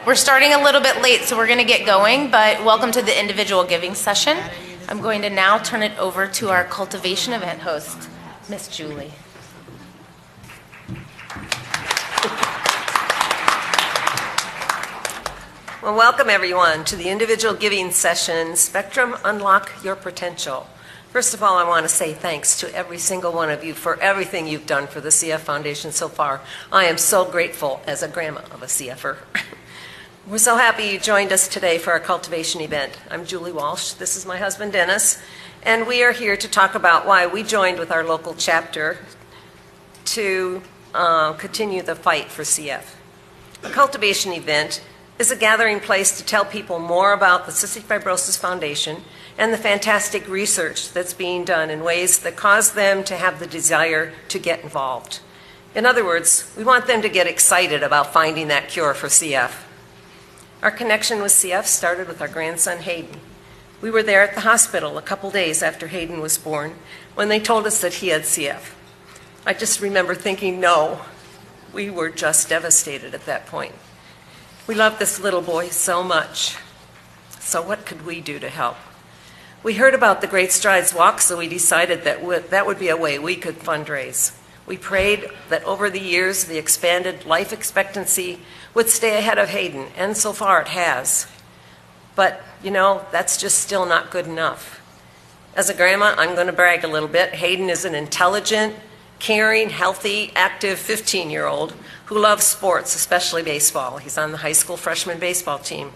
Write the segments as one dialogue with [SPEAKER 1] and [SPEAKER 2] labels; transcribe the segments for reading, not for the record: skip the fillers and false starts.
[SPEAKER 1] We're starting a little bit late, so we're going to get going, but welcome to the individual giving session. I'm going to now turn it over to our cultivation event host, Miss Julie.
[SPEAKER 2] Well, welcome everyone to the individual giving session, Spectrum Unlock Your Potential. First of all, I want to say thanks to every single one of you for everything you've done for the CF Foundation so far. I am so grateful as a grandma of a CFer. We're so happy you joined us today for our cultivation event. I'm Julie Walsh. This is my husband, Dennis, and we are here to talk about why we joined with our local chapter to continue the fight for CF. A cultivation event is a gathering place to tell people more about the Cystic Fibrosis Foundation and the fantastic research that's being done in ways that cause them to have the desire to get involved. In other words, we want them to get excited about finding that cure for CF. Our connection with CF started with our grandson, Hayden. We were there at the hospital a couple days after Hayden was born when they told us that he had CF. I just remember thinking, no, we were just devastated at that point. We loved this little boy so much. So what could we do to help? We heard about the Great Strides Walk, so we decided that would be a way we could fundraise. We prayed that over the years, the expanded life expectancy would stay ahead of Hayden, and so far it has. But, you know, that's just still not good enough. As a grandma, I'm going to brag a little bit. Hayden is an intelligent, caring, healthy, active 15-year-old who loves sports, especially baseball. He's on the high school freshman baseball team.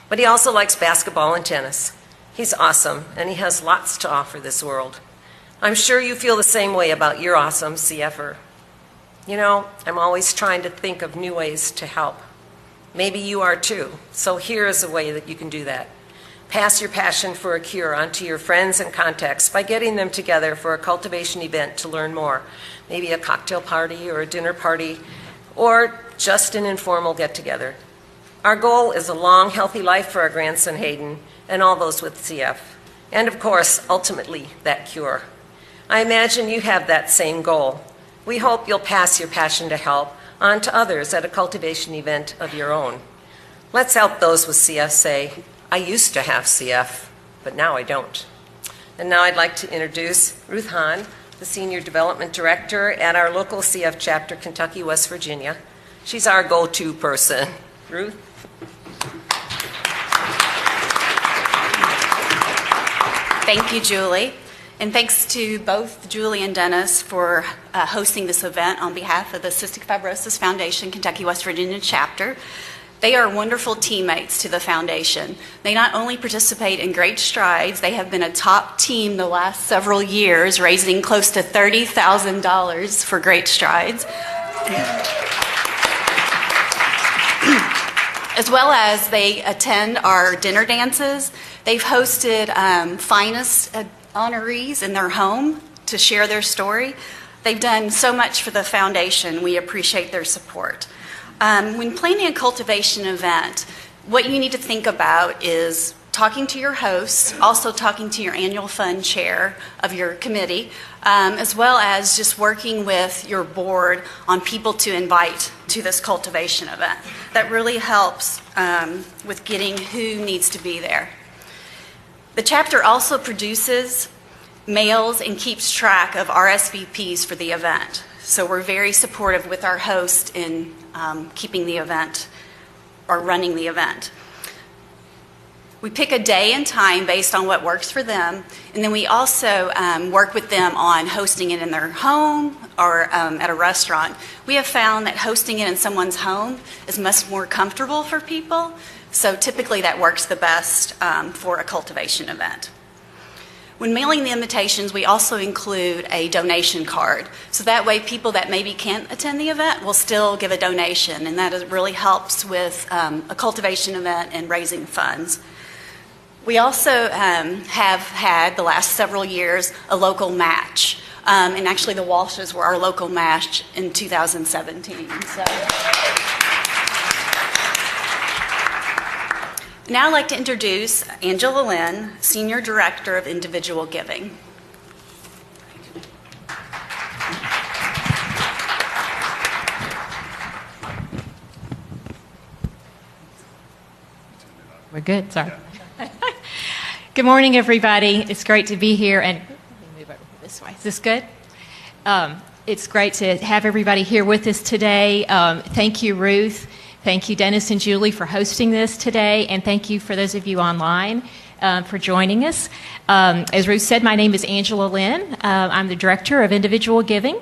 [SPEAKER 2] But he also likes basketball and tennis. He's awesome, and he has lots to offer this world. I'm sure you feel the same way about your awesome CFer. You know, I'm always trying to think of new ways to help. Maybe you are too, so here is a way that you can do that. Pass your passion for a cure on to your friends and contacts by getting them together for a cultivation event to learn more. Maybe a cocktail party or a dinner party, or just an informal get-together. Our goal is a long, healthy life for our grandson Hayden and all those with CF. And of course, ultimately, that cure. I imagine you have that same goal. We hope you'll pass your passion to help on to others at a cultivation event of your own. Let's help those with CF say, I used to have CF, but now I don't. And now I'd like to introduce Ruth Hahn, the Senior Development Director at our local CF chapter, Kentucky, West Virginia. She's our go-to person. Ruth?
[SPEAKER 3] Thank you, Julie. And thanks to both Julie and Dennis for hosting this event on behalf of the Cystic Fibrosis Foundation, Kentucky, West Virginia chapter. They are wonderful teammates to the foundation. They not only participate in Great Strides, they have been a top team the last several years, raising close to $30,000 for Great Strides. As well as they attend our dinner dances. They've hosted finest honorees in their home to share their story. They've done so much for the foundation. We appreciate their support. When planning a cultivation event, what you need to think about is talking to your host, also talking to your annual fund chair of your committee, as well as just working with your board on people to invite to this cultivation event. That really helps with getting who needs to be there. The chapter also produces, mails, and keeps track of RSVPs for the event. So we're very supportive with our host in keeping the event or running the event. We pick a day and time based on what works for them, and then we also work with them on hosting it in their home or at a restaurant. We have found that hosting it in someone's home is much more comfortable for people, so typically that works the best for a cultivation event. When mailing the invitations, we also include a donation card. So that way people that maybe can't attend the event will still give a donation, and that really helps with a cultivation event and raising funds. We also have had, the last several years, a local match. And actually the Walshes were our local match in 2017. So. Now I'd like to introduce Angela Lynn, Senior Director of Individual Giving.
[SPEAKER 4] We're good, sorry. Good morning, everybody. It's great to be here. And let me move over this way. Is this good? It's great to have everybody here with us today. Thank you, Ruth. Thank you, Dennis and Julie, for hosting this today. And thank you for those of you online for joining us. As Ruth said, my name is Angela Lynn. I'm the Director of Individual Giving.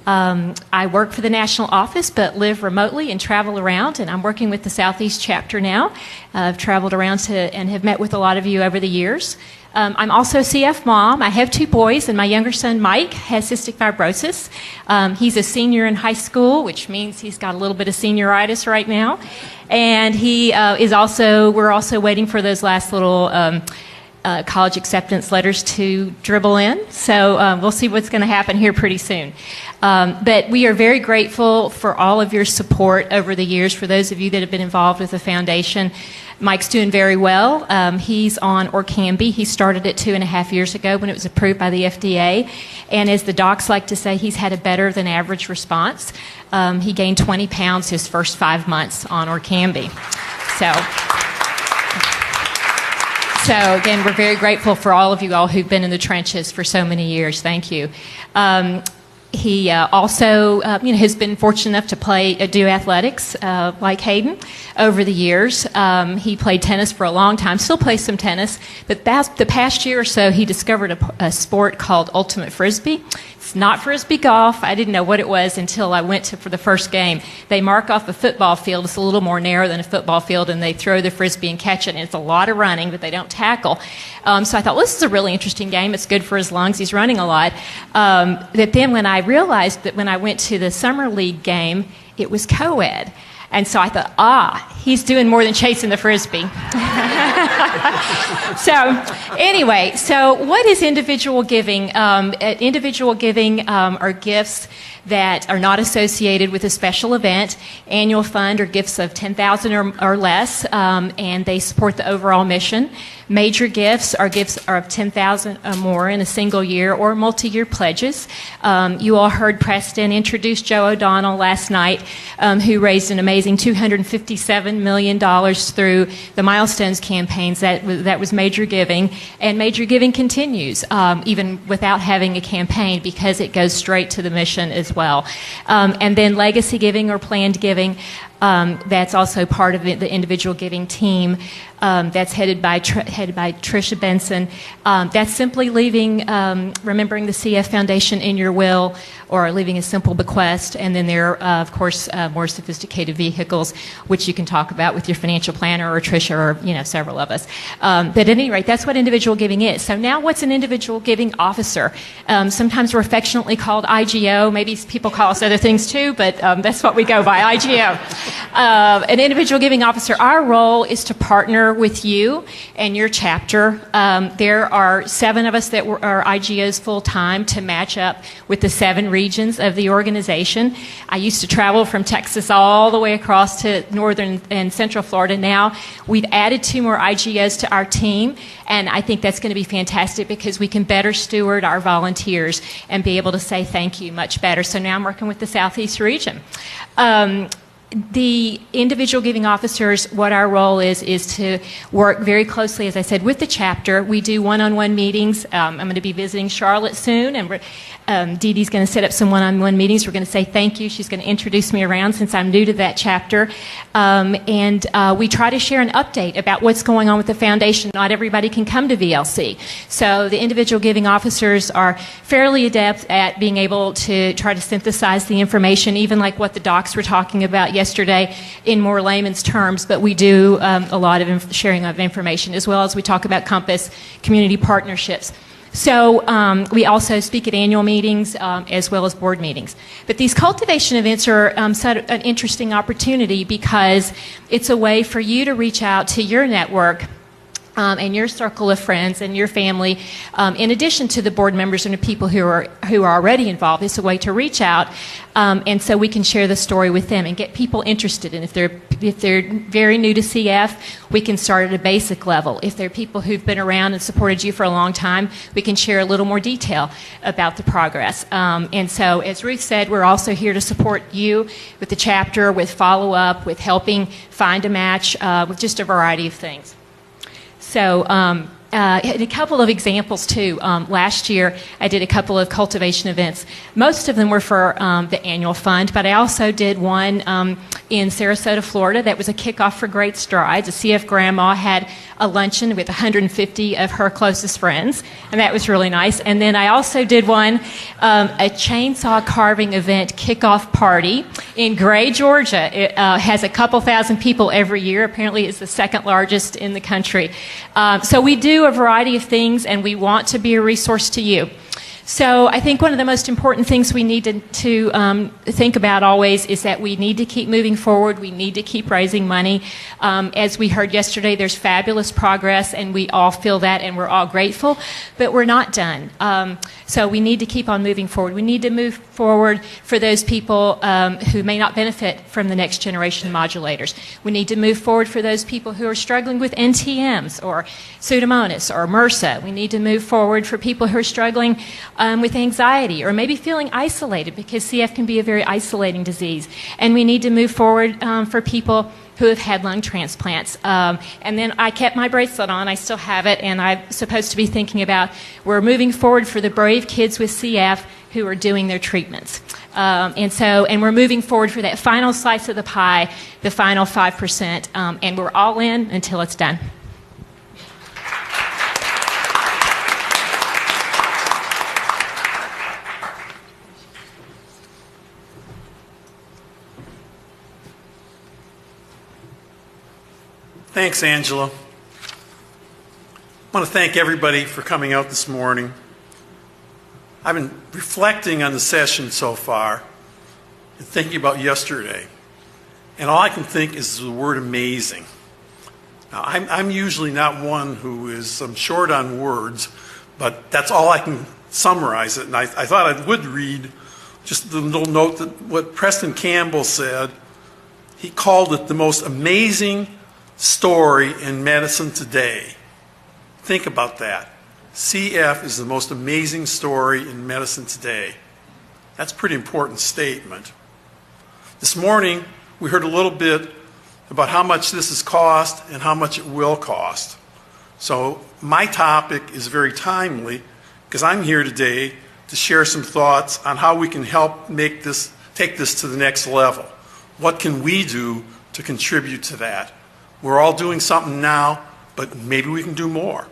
[SPEAKER 4] I work for the national office but live remotely and travel around, and I'm working with the Southeast chapter now. I've traveled around and have met with a lot of you over the years. I'm also a CF mom. I have 2 boys, and my younger son, Mike, has cystic fibrosis. He's a senior in high school, which means he's got a little bit of senioritis right now. And we're also waiting for those last little college acceptance letters to dribble in. So we'll see what's going to happen here pretty soon. But we are very grateful for all of your support over the years, for those of you that have been involved with the foundation. Mike's doing very well. He's on Orkambi. He started it 2.5 years ago when it was approved by the FDA. And as the docs like to say, he's had a better than average response. He gained 20 pounds his first 5 months on Orkambi. So again, we're very grateful for all of you all who've been in the trenches for so many years. Thank you. He also has been fortunate enough to do athletics like Hayden over the years. He played tennis for a long time, still plays some tennis, but the past year or so he discovered a sport called ultimate frisbee. It's not frisbee golf. I didn't know what it was until I went for the first game. They mark off a football field. It's a little more narrow than a football field, and they throw the frisbee and catch it, and it's a lot of running, but they don't tackle. So I thought, well, this is a really interesting game. It's good for his lungs. He's running a lot. But then when I realized that when I went to the summer league game, it was co-ed. And so I thought, he's doing more than chasing the frisbee. So what is individual giving? Individual giving are gifts that are not associated with a special event. Annual fund are gifts of $10,000 or less, and they support the overall mission. Major gifts are of $10,000 or more in a single year or multi-year pledges. You all heard Preston introduce Joe O'Donnell last night, who raised an amazing $257 million through the Milestones campaigns. That was major giving, and major giving continues even without having a campaign because it goes straight to the mission as well. And then legacy giving or planned giving. That's also part of the individual giving team. That's headed by Tricia Benson. That's simply remembering the CF Foundation in your will, or leaving a simple bequest. And then there are, of course, more sophisticated vehicles, which you can talk about with your financial planner or Tricia or several of us. But at any rate, that's what individual giving is. So now, what's an individual giving officer? Sometimes we're affectionately called IGO. Maybe people call us other things too, but that's what we go by, IGO. An individual giving officer, our role is to partner with you and your chapter. There are 7 of us that are IGOs full-time to match up with the 7 regions of the organization. I used to travel from Texas all the way across to northern and central Florida. Now we've added 2 more IGOs to our team, and I think that's going to be fantastic because we can better steward our volunteers and be able to say thank you much better. So now I'm working with the Southeast region. The individual giving officers, what our role is to work very closely, as I said, with the chapter. We do one-on-one meetings. I'm going to be visiting Charlotte soon, and Dee Dee's going to set up some one-on-one meetings. We're going to say thank you. She's going to introduce me around since I'm new to that chapter. And we try to share an update about what's going on with the foundation. Not everybody can come to VLC. So the individual giving officers are fairly adept at being able to try to synthesize the information, even like what the docs were talking about yesterday in more layman's terms. But we do a lot of sharing of information, as well as we talk about Compass, community partnerships. So we also speak at annual meetings as well as board meetings. But these cultivation events are an interesting opportunity because it's a way for you to reach out to your network and your circle of friends and your family, in addition to the board members and the people who are already involved. It's a way to reach out, and so we can share the story with them and get people interested. And if they're very new to CF, we can start at a basic level. If they're people who've been around and supported you for a long time, we can share a little more detail about the progress. And so, as Ruth said, we're also here to support you with the chapter, with follow-up, with helping find a match, with just a variety of things. So a couple of examples too. Last year, I did a couple of cultivation events. Most of them were for the annual fund, but I also did one in Sarasota, Florida. That was a kickoff for Great Strides. A CF grandma had a luncheon with 150 of her closest friends, and that was really nice. And then I also did one, a chainsaw carving event kickoff party in Gray, Georgia. It has a couple thousand people every year. Apparently, it's the second largest in the country. So we do a variety of things, and we want to be a resource to you. So I think one of the most important things we need to think about always is that we need to keep moving forward. We need to keep raising money. As we heard yesterday, there's fabulous progress, and we all feel that, and we're all grateful, but we're not done. So we need to keep on moving forward. We need to move forward for those people who may not benefit from the next generation modulators. We need to move forward for those people who are struggling with NTMs or Pseudomonas or MRSA. We need to move forward for people who are struggling with anxiety or maybe feeling isolated, because CF can be a very isolating disease. And we need to move forward for people who have had lung transplants. And then I kept my bracelet on. I still have it, and I'm supposed to be thinking about we're moving forward for the brave kids with CF who are doing their treatments. And we're moving forward for that final slice of the pie, the final 5%, and we're all in until it's done.
[SPEAKER 5] Thanks, Angela. I want to thank everybody for coming out this morning. I've been reflecting on the session so far and thinking about yesterday, and all I can think is the word amazing. Now, I'm usually not one who is short on words, but that's all I can summarize it, and I thought I would read just the little note that what Preston Campbell said. He called it the most amazing story in medicine today. Think about that. CF is the most amazing story in medicine today. That's a pretty important statement. This morning, we heard a little bit about how much this has cost and how much it will cost. So my topic is very timely because I'm here today to share some thoughts on how we can help take this to the next level. What can we do to contribute to that? We're all doing something now, but maybe we can do more.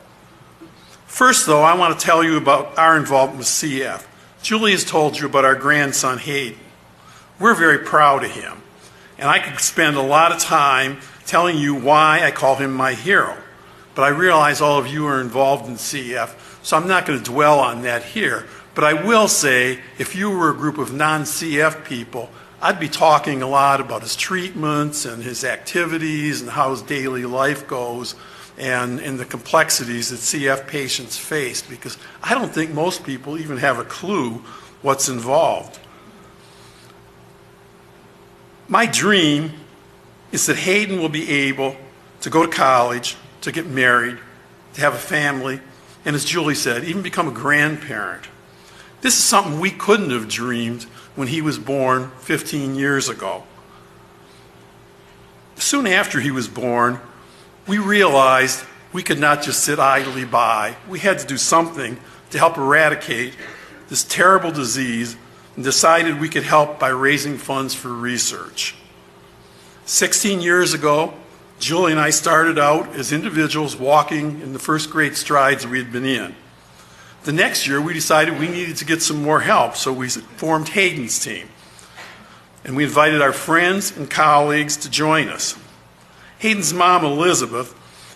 [SPEAKER 5] First, though, I want to tell you about our involvement with CF. Julie has told you about our grandson, Hayden. We're very proud of him, and I could spend a lot of time telling you why I call him my hero. But I realize all of you are involved in CF, so I'm not going to dwell on that here. But I will say, if you were a group of non-CF people, I'd be talking a lot about his treatments and his activities and how his daily life goes and the complexities that CF patients face, because I don't think most people even have a clue what's involved. My dream is that Hayden will be able to go to college, to get married, to have a family, and as Julie said, even become a grandparent. This is something we couldn't have dreamed when he was born 15 years ago. Soon after he was born, we realized we could not just sit idly by. We had to do something to help eradicate this terrible disease, and decided we could help by raising funds for research. 16 years ago, Julie and I started out as individuals walking in the first great strides we had been in. The next year, we decided we needed to get some more help, so we formed Hayden's team. And we invited our friends and colleagues to join us. Hayden's mom, Elizabeth,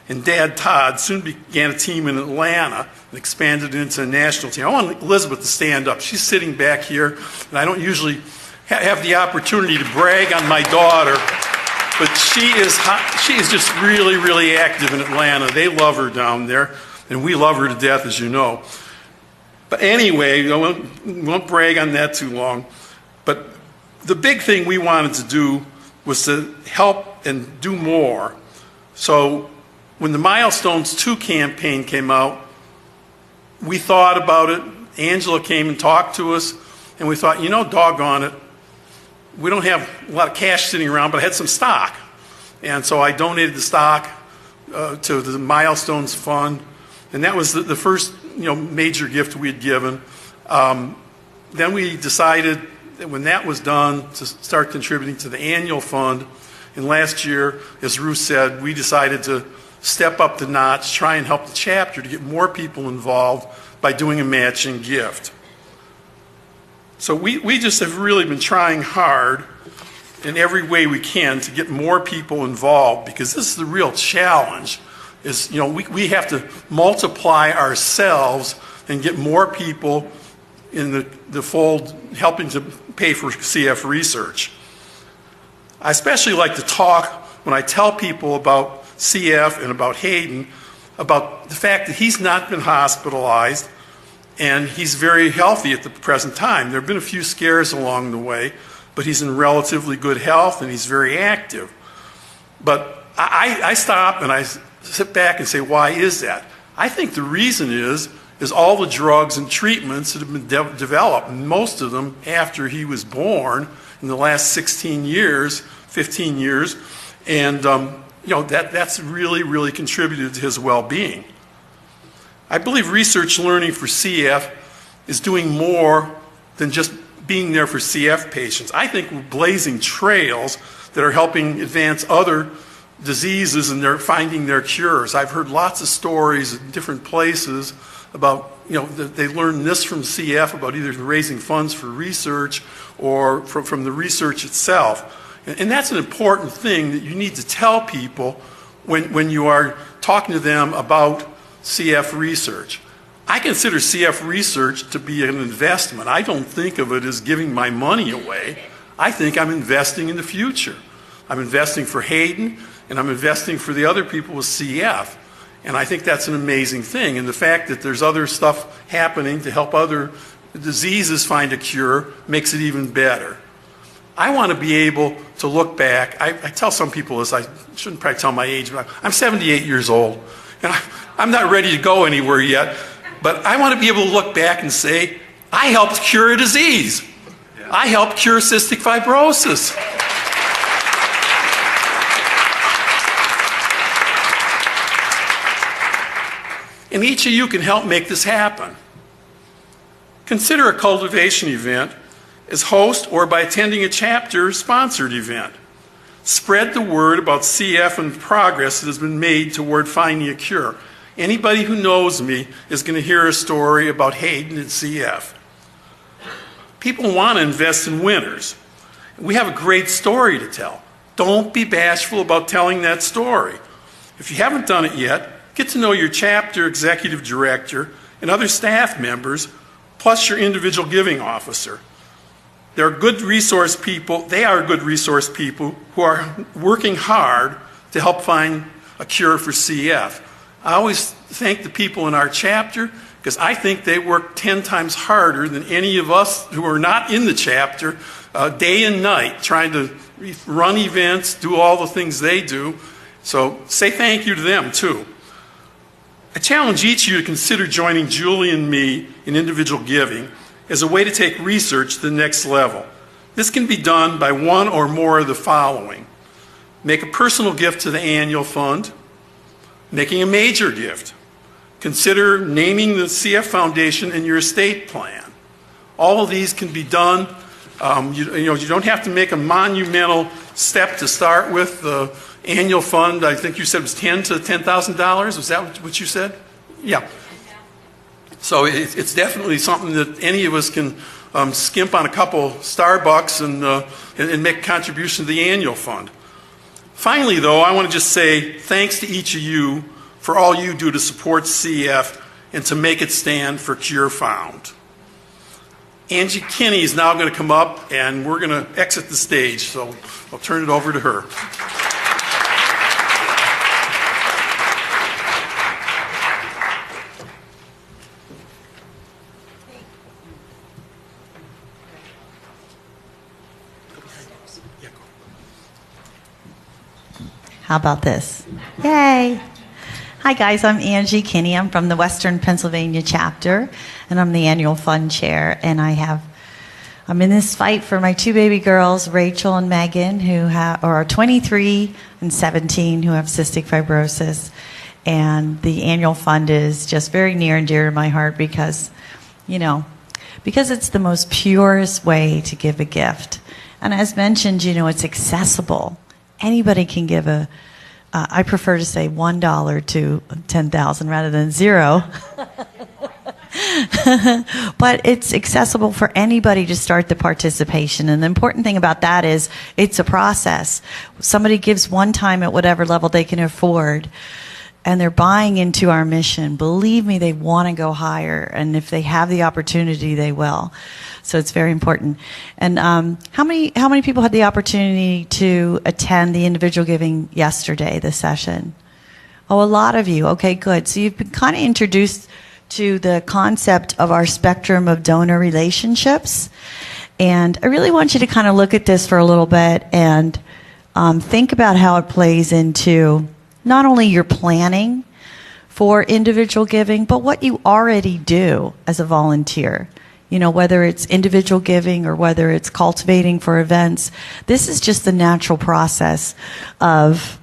[SPEAKER 5] and dad, Todd, soon began a team in Atlanta and expanded into a national team. I want Elizabeth to stand up. She's sitting back here, and I don't usually have the opportunity to brag on my daughter, but she is just really, really active in Atlanta. They love her down there, and we love her to death, as you know. But anyway, I won't brag on that too long. But the big thing we wanted to do was to help and do more. So when the Milestones 2 campaign came out, we thought about it. Angela came and talked to us, and we thought, doggone it, we don't have a lot of cash sitting around, but I had some stock. And so I donated the stock to the Milestones Fund, and that was the first major gift we had given. Then we decided that when that was done to start contributing to the annual fund. And last year, as Ruth said, we decided to step up the notch, try and help the chapter to get more people involved by doing a matching gift. So we just have really been trying hard in every way we can to get more people involved, because this is the real challenge. Is we have to multiply ourselves and get more people in the fold helping to pay for CF research. I especially like to talk when I tell people about CF and about Hayden, about the fact that he's not been hospitalized and he's very healthy at the present time. There have been a few scares along the way, but he's in relatively good health and he's very active. But I stop and I sit back and say, why is that? I think the reason is all the drugs and treatments that have been developed, most of them after he was born in the last 16 years, 15 years, and that's really contributed to his well-being. I believe research learning for CF is doing more than just being there for CF patients. I think we're blazing trails that are helping advance other diseases, and they're finding their cures. I've heard lots of stories in different places about, they learned this from CF about either raising funds for research or from the research itself. And that's an important thing that you need to tell people when you are talking to them about CF research. I consider CF research to be an investment. I don't think of it as giving my money away. I think I'm investing in the future. I'm investing for Hayden, and I'm investing for the other people with CF. And I think that's an amazing thing. And the fact that there's other stuff happening to help other diseases find a cure makes it even better. I want to be able to look back. I tell some people this, I shouldn't probably tell my age, but I'm 78 years old, and I'm not ready to go anywhere yet. But I want to be able to look back and say, I helped cure a disease. I helped cure cystic fibrosis. And each of you can help make this happen. Consider a cultivation event as host or by attending a chapter-sponsored event. Spread the word about CF and the progress that has been made toward finding a cure. Anybody who knows me is going to hear a story about Hayden and CF. People want to invest in winners. We have a great story to tell. Don't be bashful about telling that story. If you haven't done it yet, get to know your chapter executive director and other staff members, plus your individual giving officer. They are good resource people who are working hard to help find a cure for CF. I always thank the people in our chapter because I think they work 10 times harder than any of us who are not in the chapter, day and night, trying to run events, do all the things they do. So say thank you to them too. I challenge each of you to consider joining Julie and me in individual giving as a way to take research to the next level. This can be done by one or more of the following. Make a personal gift to the annual fund, making a major gift. Consider naming the CF Foundation in your estate plan. All of these can be done. You don't have to make a monumental step to start with. The annual fund, I think you said was $10,000 to $10,000. Was that what you said? Yeah. So it's definitely something that any of us can skimp on a couple Starbucks and make a contribution to the annual fund. Finally, though, I want to just say thanks to each of you for all you do to support CF and to make it stand for Cure Found. Angie Kinney is now going to come up, and we're going to exit the stage, so I'll turn it over to her.
[SPEAKER 6] How about this? Yay! Hi guys, I'm Angie Kinney. I'm from the Western Pennsylvania chapter, and I'm the annual fund chair. And I have I'm in this fight for my two baby girls, Rachel and Megan, who are 23 and 17, who have cystic fibrosis. And the annual fund is just very near and dear to my heart because it's the most purest way to give a gift. And as mentioned, it's accessible. Anybody can give I prefer to say $1 to 10,000 rather than zero. But it's accessible for anybody to start the participation. And the important thing about that is it's a process. Somebody gives one time at whatever level they can afford, and they're buying into our mission. Believe me, they want to go higher. And if they have the opportunity, they will. So it's very important. And how many people had the opportunity to attend the individual giving yesterday, the session? Oh, a lot of you. Okay, good. So you've been kind of introduced to the concept of our spectrum of donor relationships. And I really want you to kind of look at this for a little bit and think about how it plays into not only your planning for individual giving, but what you already do as a volunteer. Whether it's individual giving or whether it's cultivating for events, this is just the natural process of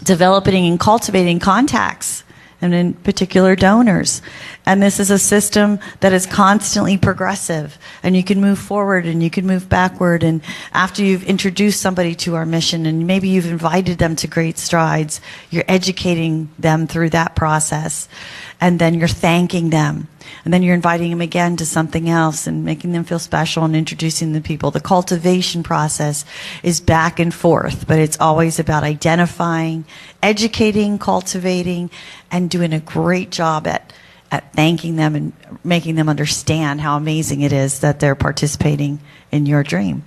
[SPEAKER 6] developing and cultivating contacts, and in particular donors. And this is a system that is constantly progressive, and you can move forward and you can move backward. And after you've introduced somebody to our mission and maybe you've invited them to great strides, you're educating them through that process, and then you're thanking them. And then you're inviting them again to something else and making them feel special and introducing the people. The cultivation process is back and forth, but it's always about identifying, educating, cultivating, and doing a great job at thanking them and making them understand how amazing it is that they're participating in your dream.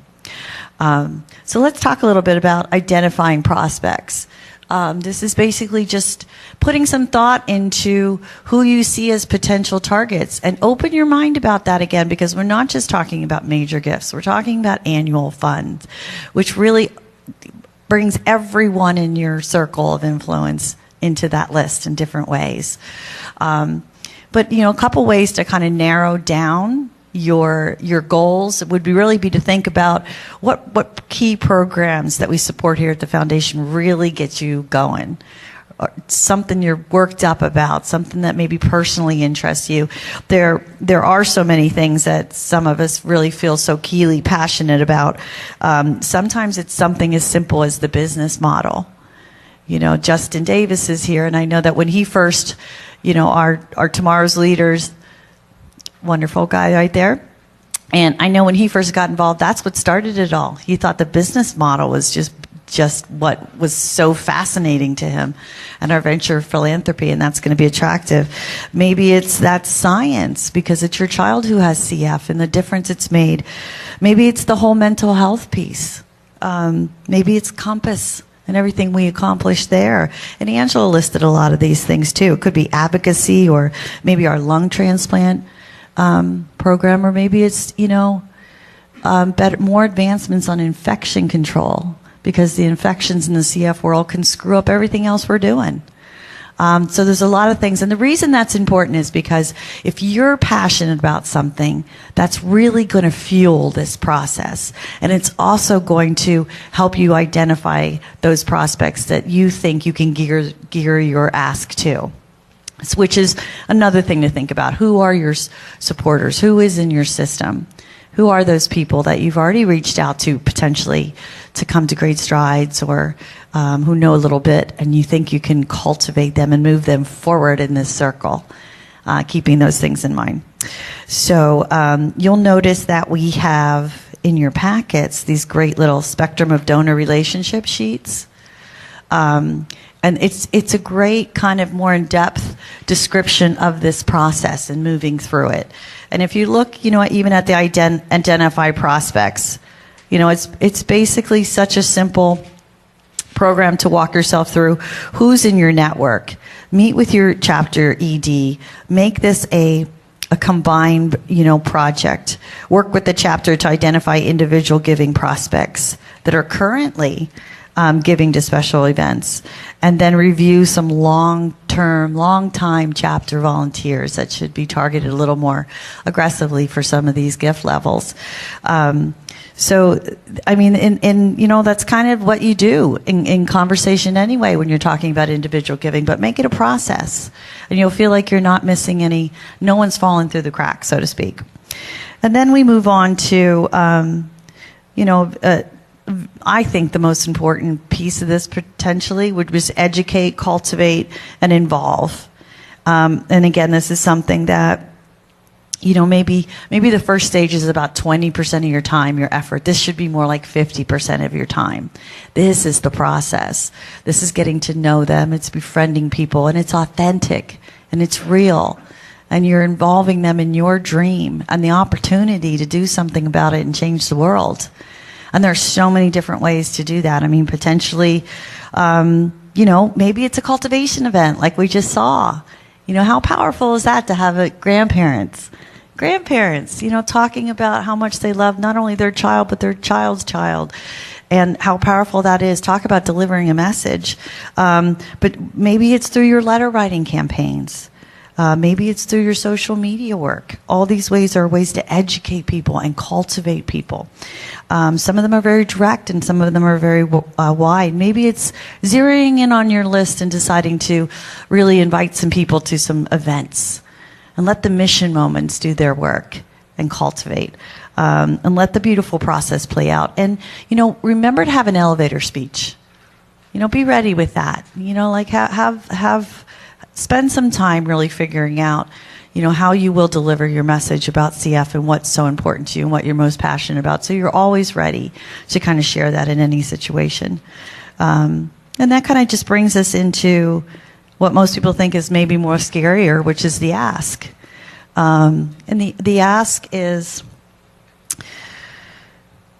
[SPEAKER 6] So let's talk a little bit about identifying prospects. This is basically just putting some thought into who you see as potential targets, and open your mind about that again, because we're not just talking about major gifts. We're talking about annual funds, which really brings everyone in your circle of influence into that list in different ways. But a couple ways to kind of narrow down your goals would really be to think about what key programs that we support here at the foundation really get you going. Or something you're worked up about, something that maybe personally interests you. There are so many things that some of us really feel so keenly passionate about. Sometimes it's something as simple as the business model. Justin Davis is here, and I know that when he first, our Tomorrow's Leaders, wonderful guy right there. And I know when he first got involved, that's what started it all. He thought the business model was just what was so fascinating to him, and our venture philanthropy, and that's going to be attractive. Maybe it's that science, because it's your child who has CF and the difference it's made. Maybe it's the whole mental health piece. Maybe it's Compass and everything we accomplished there. And Angela listed a lot of these things too. It could be advocacy, or maybe our lung transplant program, or maybe it's more advancements on infection control, because the infections in the CF world can screw up everything else we're doing. So there's a lot of things, and the reason that's important is because if you're passionate about something, that's really going to fuel this process, and it's also going to help you identify those prospects that you think you can gear your ask to. Which is another thing to think about. Who are your supporters? Who is in your system? Who are those people that you've already reached out to potentially to come to great strides, or who know a little bit, and you think you can cultivate them and move them forward in this circle, keeping those things in mind. So you'll notice that we have in your packets these great little spectrum of donor relationship sheets. And it's a great kind of more in-depth description of this process and moving through it. And if you look, even at the identify prospects, it's basically such a simple program to walk yourself through. Who's in your network? Meet with your chapter ED. Make this a combined, project. Work with the chapter to identify individual giving prospects that are currently giving to special events, and then review some long-term long-term, long-time chapter volunteers that should be targeted a little more aggressively for some of these gift levels. So, I mean, that's kind of what you do in conversation anyway when you're talking about individual giving, but make it a process. And you'll feel like you're not missing no one's fallen through the cracks, so to speak. And then we move on to, I think the most important piece of this potentially would be educate, cultivate, and involve. And again, this is something that, maybe the first stage is about 20% of your time, your effort. This should be more like 50% of your time. This is the process. This is getting to know them. It's befriending people, and it's authentic, and it's real. And you're involving them in your dream and the opportunity to do something about it and change the world. And there are so many different ways to do that. I mean, potentially, maybe it's a cultivation event like we just saw. How powerful is that to have grandparents, talking about how much they love not only their child, but their child's child, and how powerful that is. Talk about delivering a message. But maybe it's through your letter writing campaigns. Maybe it's through your social media work. All these ways are ways to educate people and cultivate people. Some of them are very direct and some of them are very wide. Maybe it's zeroing in on your list and deciding to really invite some people to some events and let the mission moments do their work and cultivate. And let the beautiful process play out. And, remember to have an elevator speech. Be ready with that. Spend some time really figuring out, how you will deliver your message about CF and what's so important to you and what you're most passionate about. So you're always ready to kind of share that in any situation. And that kind of just brings us into what most people think is maybe more scarier, which is the ask. And the ask is,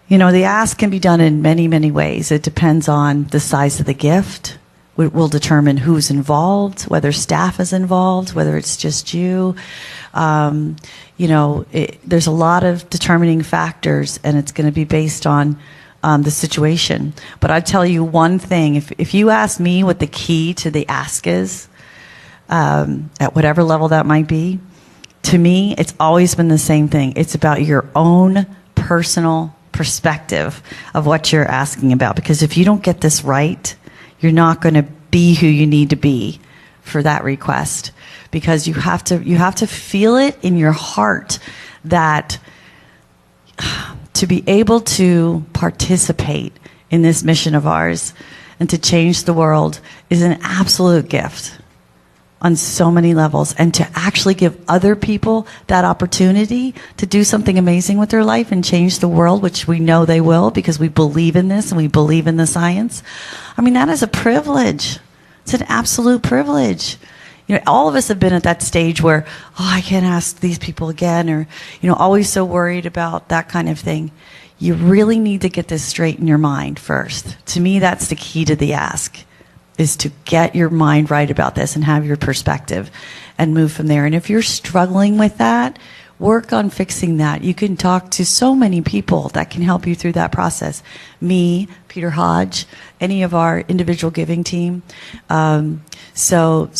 [SPEAKER 6] the ask can be done in many, many ways. It depends on the size of the gift. It will determine who's involved, whether staff is involved, whether it's just you. There's a lot of determining factors, and it's going to be based on the situation. But I'll tell you one thing. If you ask me what the key to the ask is, at whatever level that might be, to me, it's always been the same thing. It's about your own personal perspective of what you're asking about. Because if you don't get this right, you're not going to be who you need to be for that request, because you have to feel it in your heart that to be able to participate in this mission of ours and to change the world is an absolute gift on so many levels, and to actually give other people that opportunity to do something amazing with their life and change the world, which we know they will because we believe in this and we believe in the science. I mean, that is a privilege. It's an absolute privilege. All of us have been at that stage where, I can't ask these people again, or, always so worried about that kind of thing. You really need to get this straight in your mind first. To me, that's the key to the ask, is to get your mind right about this and have your perspective and move from there. And if you're struggling with that, work on fixing that. You can talk to so many people that can help you through that process. Me, Peter Hodge, any of our individual giving team. So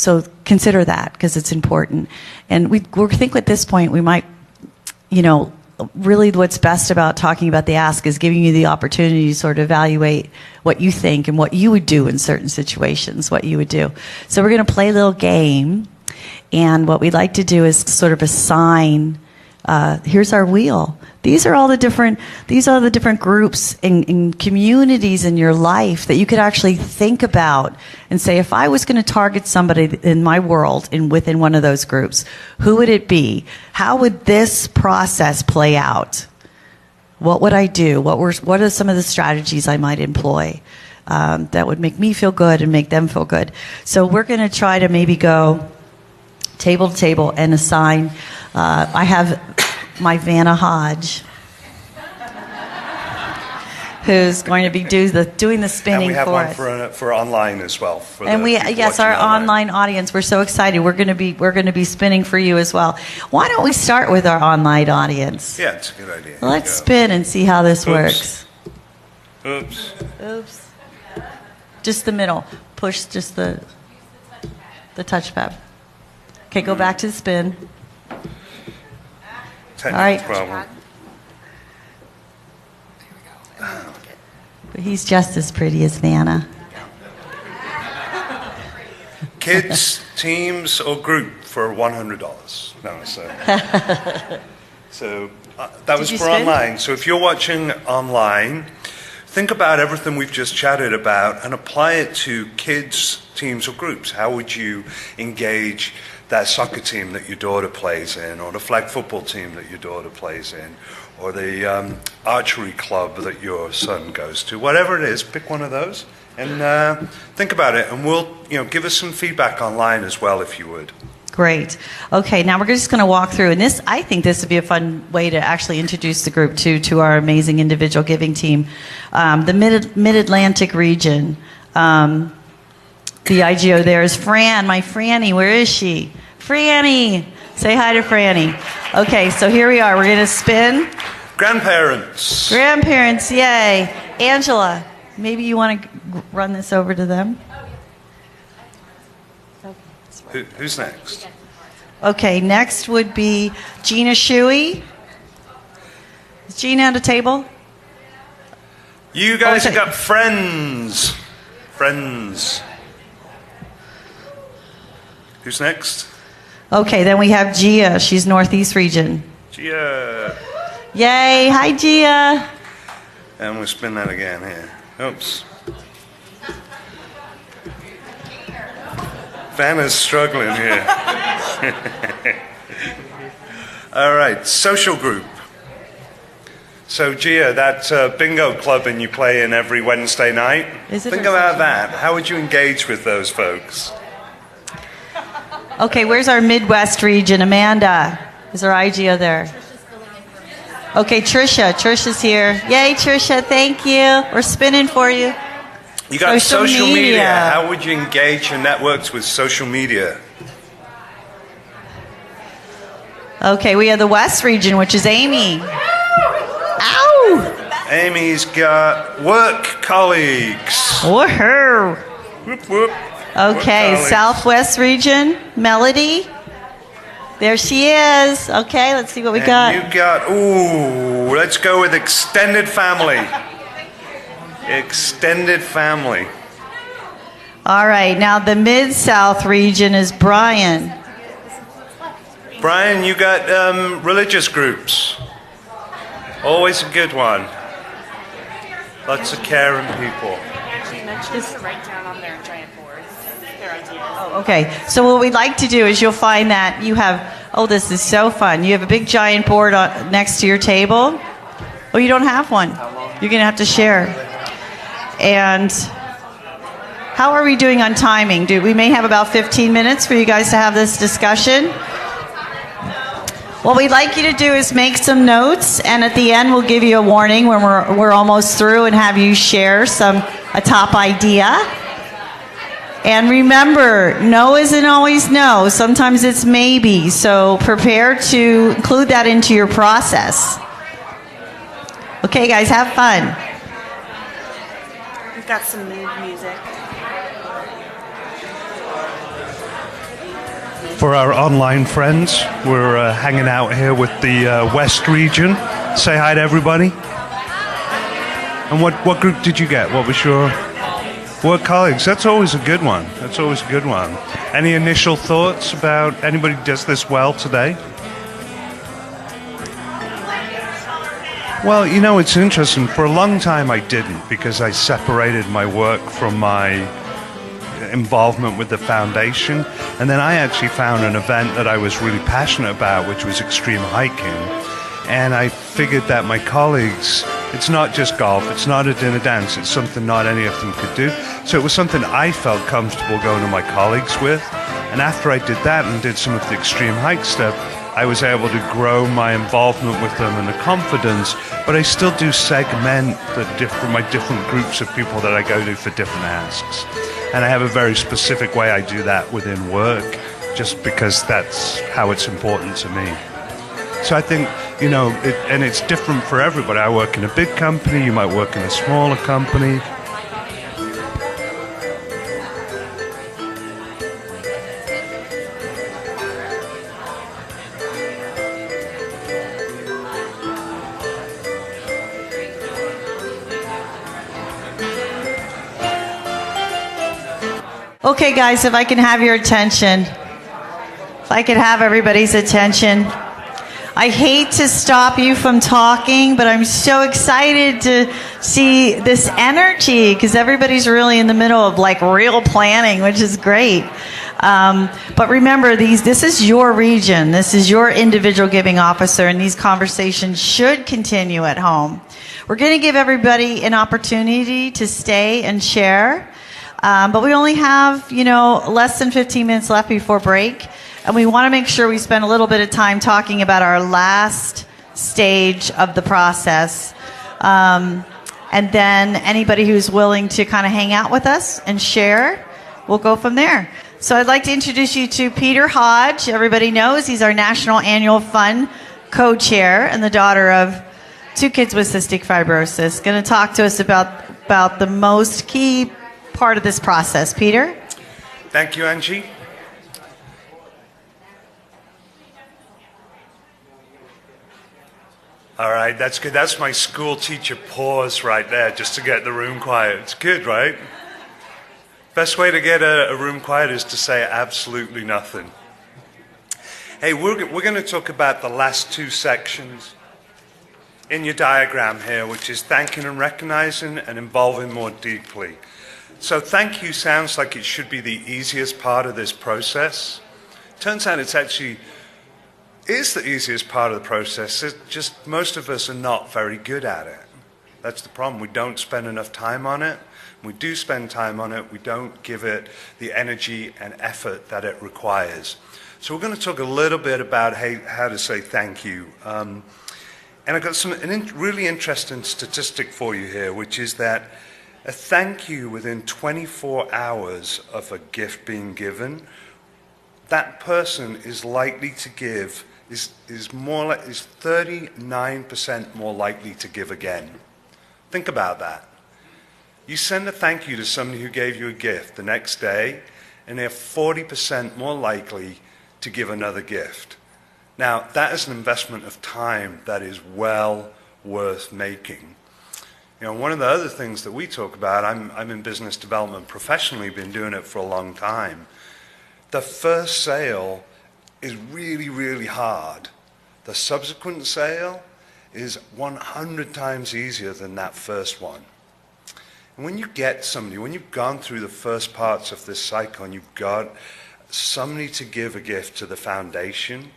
[SPEAKER 6] consider that, because it's important. And we think at this point we might, really what's best about talking about the ask is giving you the opportunity to sort of evaluate what you think and what you would do in certain situations, what you would do. So we're going to play a little game, and what we'd like to do is sort of assign, here's our wheel. These are the different groups and communities in your life that you could actually think about and say, if I was going to target somebody in my world within one of those groups, who would it be? How would this process play out? What would I do? What are some of the strategies I might employ that would make me feel good and make them feel good? So we're going to try to maybe go table to table and assign. I have my Vanna Hodge, who's going to be doing the spinning for us.
[SPEAKER 7] And we have one for online as well.
[SPEAKER 6] Our online audience. We're so excited. We're going to be spinning for you as well. Why don't we start with our online audience?
[SPEAKER 7] Yeah, it's a good idea.
[SPEAKER 6] Let's spin and see how this works.
[SPEAKER 7] Oops.
[SPEAKER 6] Just the middle. Push just the the touchpad. Okay, go back to the spin.
[SPEAKER 7] Technical
[SPEAKER 6] All right.
[SPEAKER 7] problem.
[SPEAKER 6] But he's just as pretty as Vanna.
[SPEAKER 7] Kids, teams, or group for $100. No, so that was
[SPEAKER 6] Did you
[SPEAKER 7] for
[SPEAKER 6] spin?
[SPEAKER 7] online. So if you're watching online, think about everything we've just chatted about and apply it to kids, teams, or groups. How would you engage that soccer team that your daughter plays in, or the flag football team that your daughter plays in, or the archery club that your son goes to? Whatever it is, pick one of those and think about it. And we'll, give us some feedback online as well, if you would.
[SPEAKER 6] Great. Okay, now we're just going to walk through, and I think this would be a fun way to actually introduce the group to our amazing individual giving team. The Mid-Atlantic region. The IGO there is Fran, my Franny. Where is she? Franny! Say hi to Franny. Okay, so here we are. We're going to spin.
[SPEAKER 7] Grandparents.
[SPEAKER 6] Grandparents, yay. Angela, maybe you want to run this over to them?
[SPEAKER 7] Who's next?
[SPEAKER 6] Okay, next would be Gina Shuey. Is Gina at the table?
[SPEAKER 7] You guys
[SPEAKER 6] Okay.
[SPEAKER 7] have got friends. Friends. Who's next?
[SPEAKER 6] Okay, then we have Gia. She's Northeast region.
[SPEAKER 7] Gia.
[SPEAKER 6] Yay, hi Gia.
[SPEAKER 7] And we'll spin that again here. Oops. Vanna's struggling here. All right, social group. So, Gia, that bingo club and you play in every Wednesday night,
[SPEAKER 6] Is it
[SPEAKER 7] think
[SPEAKER 6] or
[SPEAKER 7] about
[SPEAKER 6] social?
[SPEAKER 7] that. How would you engage with those folks?
[SPEAKER 6] Okay, where's our Midwest region? Amanda. Is our IGO there? Okay, Trisha. Trisha's here. Yay, Trisha, thank you. We're spinning for you.
[SPEAKER 7] You got
[SPEAKER 6] Social
[SPEAKER 7] social media.
[SPEAKER 6] media.
[SPEAKER 7] How would you engage your networks with social media?
[SPEAKER 6] Okay, we have the West region, which is Amy. Ow!
[SPEAKER 7] Amy's got work colleagues.
[SPEAKER 6] Woohoo!
[SPEAKER 7] Whoop, whoop.
[SPEAKER 6] Okay,
[SPEAKER 7] Work colleagues.
[SPEAKER 6] Southwest region, Melody. There she is. Okay, let's see what we
[SPEAKER 7] And
[SPEAKER 6] got.
[SPEAKER 7] you got, let's go with extended family. Extended family.
[SPEAKER 6] All right, now the Mid-South region is Brian.
[SPEAKER 7] Brian, you got religious groups. Always a good one. Lots of caring people.
[SPEAKER 8] Just to write down on their giant boards their ideas.
[SPEAKER 6] Okay, so what we'd like to do is you'll find that you have, this is so fun. You have a big giant board next to your table. Oh, you don't have one. You're going to have to share. And how are we doing on timing? We may have about 15 minutes for you guys to have this discussion. What we'd like you to do is make some notes, and at the end we'll give you a warning when we're almost through and have you share a top idea. And remember, no isn't always no. Sometimes it's maybe. So prepare to include that into your process. Okay, guys, have fun.
[SPEAKER 8] We've got some mood music.
[SPEAKER 7] For our online friends, we're hanging out here with the West region. Say hi to everybody. And what group did you get? What was your work colleagues? That's always a good one. That's always a good one. Any initial thoughts about anybody who does this well today? Well, it's interesting. For a long time I didn't, because I separated my work from my involvement with the foundation. And then I actually found an event that I was really passionate about, which was extreme hiking. And I figured that my colleagues, it's not just golf, it's not a dinner dance, it's something not any of them could do. So it was something I felt comfortable going to my colleagues with. And after I did that and did some of the extreme hike stuff, I was able to grow my involvement with them and the confidence, but I still do segment my different groups of people that I go to for different asks. And I have a very specific way I do that within work, just because that's how it's important to me. So I think, and it's different for everybody. I work in a big company, you might work in a smaller company.
[SPEAKER 6] Okay, guys, if I can have your attention. If I could have everybody's attention. I hate to stop you from talking, but I'm so excited to see this energy because everybody's really in the middle of like real planning, which is great. But remember, this is your region. This is your individual giving officer, and these conversations should continue at home. We're going to give everybody an opportunity to stay and share, but we only have, less than 15 minutes left before break. And we want to make sure we spend a little bit of time talking about our last stage of the process. And then anybody who's willing to kind of hang out with us and share, we'll go from there. So I'd like to introduce you to Peter Hodge. Everybody knows he's our National Annual Fund co-chair and the daughter of 2 kids with cystic fibrosis. Going to talk to us about the most key part of this process. Peter?
[SPEAKER 7] Thank you, Angie. All right, that's good. That's my school teacher pause right there, just to get the room quiet. It's good, right? Best way to get a room quiet is to say absolutely nothing. Hey, we're going to talk about the last 2 sections in your diagram here, which is thanking and recognizing and involving more deeply. So thank you sounds like it should be the easiest part of this process. Turns out it's actually is the easiest part of the process. It's just most of us are not very good at it. That's the problem. We don't spend enough time on it. When we do spend time on it, we don't give it the energy and effort that it requires. So we're going to talk a little bit about how to say thank you. And I've got a really interesting statistic for you here, which is that a thank you within 24 hours of a gift being given, that person is likely to give is 39% more likely to give again. Think about that. You send a thank you to somebody who gave you a gift the next day, and they're 40% more likely to give another gift. Now, that is an investment of time that is well worth making. One of the other things that we talk about, I'm in business development professionally, been doing it for a long time. The first sale is really, really hard. The subsequent sale is 100 times easier than that first one. And when you get somebody, when you've gone through the first parts of this cycle and you've got somebody to give a gift to the foundation,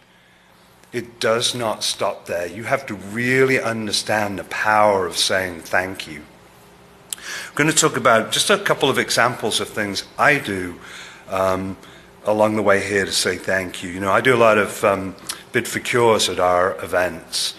[SPEAKER 7] it does not stop there. You have to really understand the power of saying thank you. I'm going to talk about just a couple of examples of things I do along the way here to say thank you. I do a lot of bid for cures at our events,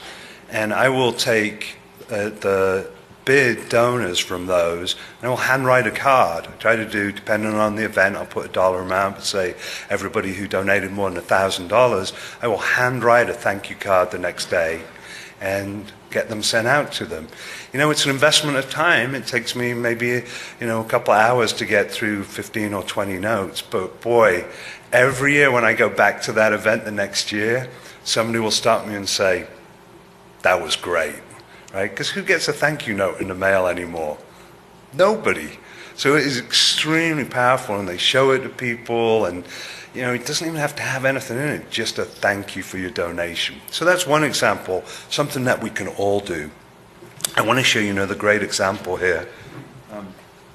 [SPEAKER 7] and I will take the bid donors from those, and I will handwrite a card. I try to do, depending on the event, I'll put a dollar amount, but say everybody who donated more than $1,000, I will handwrite a thank you card the next day and get them sent out to them. It's an investment of time. It takes me maybe, a couple of hours to get through 15 or 20 notes. But boy, every year when I go back to that event the next year, somebody will stop me and say, that was great, right? Because who gets a thank you note in the mail anymore? Nobody. So it is extremely powerful, and they show it to people, and it doesn't even have to have anything in it, just a thank you for your donation. So that's one example, something that we can all do. I want to show you another great example here.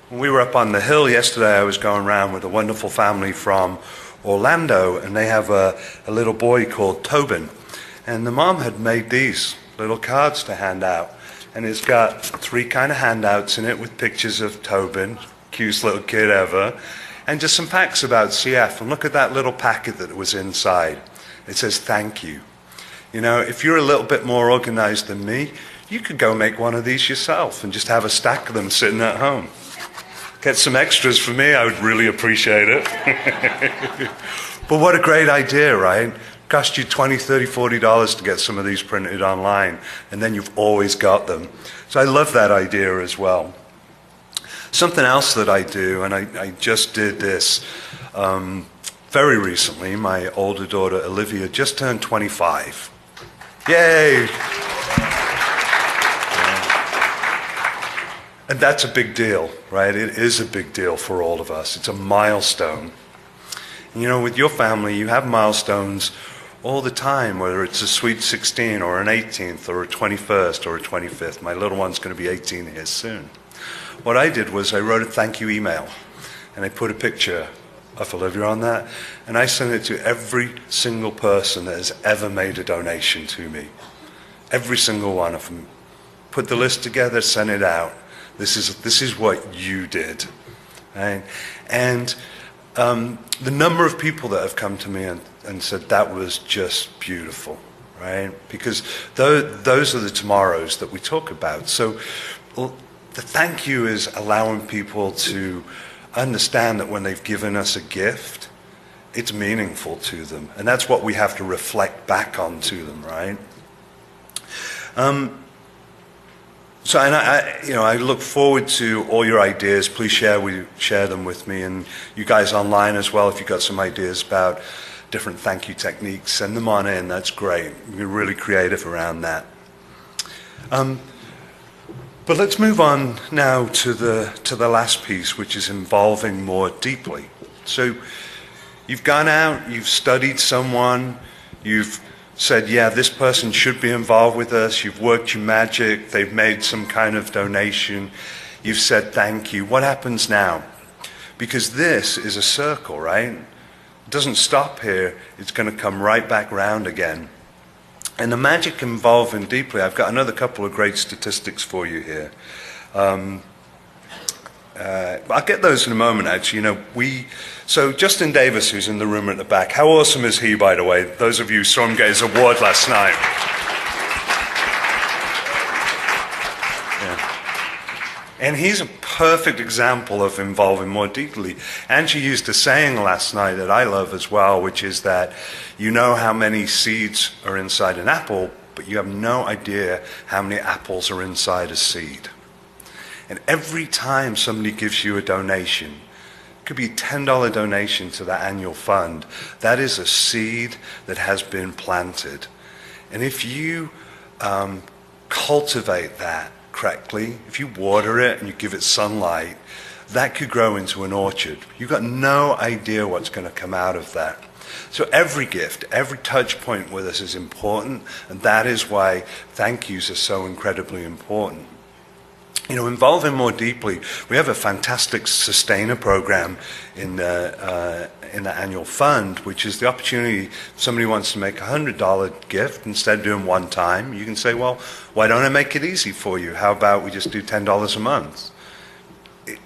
[SPEAKER 7] When we were up on the hill yesterday, I was going around with a wonderful family from Orlando, and they have a little boy called Tobin. And the mom had made these little cards to hand out. And it's got 3 kind of handouts in it with pictures of Tobin, cutest little kid ever, and just some facts about CF. And look at that little packet that was inside. It says thank you. If you're a little bit more organized than me, you could go make one of these yourself and just have a stack of them sitting at home. Get some extras for me, I would really appreciate it. But what a great idea, right? Cost you $20, $30, $40 to get some of these printed online, and then you've always got them. So I love that idea as well. Something else that I do, and I just did this very recently. My older daughter, Olivia, just turned 25. Yay! And that's a big deal, right? It is a big deal for all of us. It's a milestone. And, you know, with your family, you have milestones all the time, whether it's a sweet 16 or an 18th or a 21st or a 25th. My little one's going to be 18 here soon. What I did was I wrote a thank you email, and I put a picture of Olivia on that, and I sent it to every single person that has ever made a donation to me. Every single one of them. Put the list together, sent it out. This is what you did. Right? And the number of people that have come to me and said that was just beautiful, right? Because those are the tomorrows that we talk about. So the thank you is allowing people to understand that when they've given us a gift, it's meaningful to them. And that's what we have to reflect back onto them, right? So, and I look forward to all your ideas. Please share them with me, and you guys online as well. If you've got some ideas about different thank you techniques, send them on in. That's great. We're really creative around that. But let's move on now to the last piece, which is involving more deeply. So, you've gone out, you've studied someone, you've said, yeah, this person should be involved with us. You've worked your magic. They've made some kind of donation. You've said thank you. What happens now? Because this is a circle, right? It doesn't stop here. It's going to come right back round again. And the magic involving deeply, I've got another couple of great statistics for you here. I'll get those in a moment, actually. So Justin Davis, who's in the room at the back, how awesome is he, by the way? Those of you who saw him get his award last night. Yeah. And he's a perfect example of involving more deeply. Angie used a saying last night that I love as well, which is that you know how many seeds are inside an apple, but you have no idea how many apples are inside a seed. And every time somebody gives you a donation, it could be a $10 donation to that annual fund, that is a seed that has been planted. And if you cultivate that correctly, if you water it and you give it sunlight, that could grow into an orchard. You've got no idea what's going to come out of that. So every gift, every touch point with us is important, and that is why thank yous are so incredibly important. Involving more deeply, we have a fantastic sustainer program in the annual fund, which is the opportunity, if somebody wants to make a $100 gift, instead of doing one time, you can say, well, why don't I make it easy for you? How about we just do $10 a month?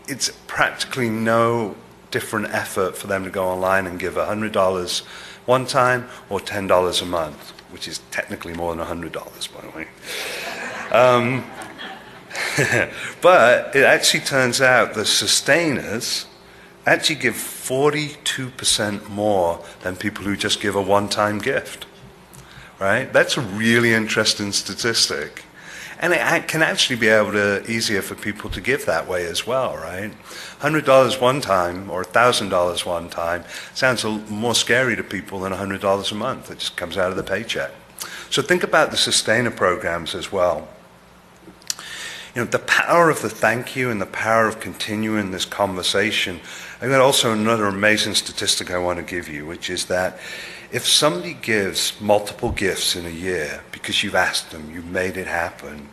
[SPEAKER 7] It's practically no different effort for them to go online and give $100 one time or $10 a month, which is technically more than $100, by the way. But it actually turns out the sustainers actually give 42% more than people who just give a one-time gift, right? That's a really interesting statistic. And it can actually be easier for people to give that way as well, right? $100 one time or $1,000 one time sounds more scary to people than $100 a month. It just comes out of the paycheck. So think about the sustainer programs as well. The power of the thank you and the power of continuing this conversation. I've got also another amazing statistic I want to give you, which is that if somebody gives multiple gifts in a year because you've asked them, you've made it happen,